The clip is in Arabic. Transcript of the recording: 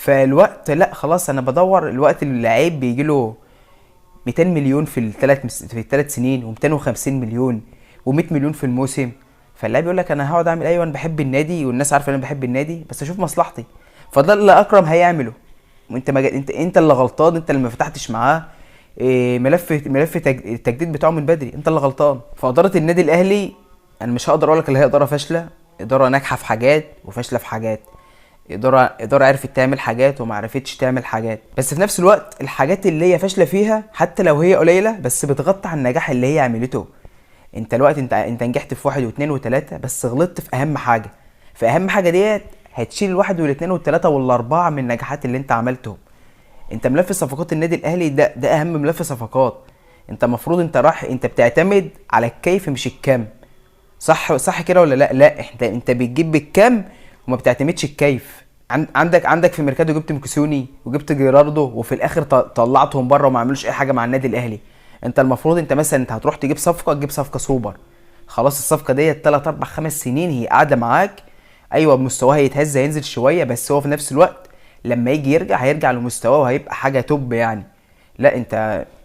فالوقت لا خلاص، انا بدور الوقت اللي اللعيب بيجي له 200 مليون في الثلاث سنين، و250 مليون، و100 مليون في الموسم. فاللاعب يقول لك انا هقعد اعمل ايوه انا بحب النادي والناس عارفه ان انا بحب النادي، بس اشوف مصلحتي. فده اللي اكرم هيعمله. وانت ما انت اللي غلطان، انت اللي ما فتحتش معاه التجديد بتاعه من بدري، انت اللي غلطان. فاداره النادي الاهلي، انا مش هقدر اقول لك اللي هي اداره فاشله، اداره ناجحه في حاجات وفاشله في حاجات. اداره عرفت تعمل حاجات وما عرفتش تعمل حاجات، بس في نفس الوقت الحاجات اللي هي فاشله فيها حتى لو هي قليله بس بتغطي على النجاح اللي هي عملته. انت الوقت انت نجحت في واحد واثنين وثلاثه، بس غلطت في اهم حاجه. في اهم حاجه ديت هتشيل الواحد والاثنين والثلاثه والاربعه من النجاحات اللي انت عملتهم. انت ملف صفقات النادي الاهلي ده اهم ملف صفقات. انت المفروض انت راح انت بتعتمد على الكيف مش الكم. صح كده ولا لا؟ لا، انت بتجيب بالكم وما بتعتمدش الكيف. عندك في ميركاتو جبت مكسوني وجبت جيراردو، وفي الاخر طلعتهم بره وما عملوش اي حاجه مع النادي الاهلي. انت المفروض انت مثلا انت هتروح تجيب صفقه سوبر. خلاص الصفقه ديت 3 4 5 سنين هي قاعده معاك. ايوه مستواه هيتهز هينزل شويه، بس هو في نفس الوقت لما يجي يرجع هيرجع لمستواه وهيبقى حاجه توب يعني. لا انت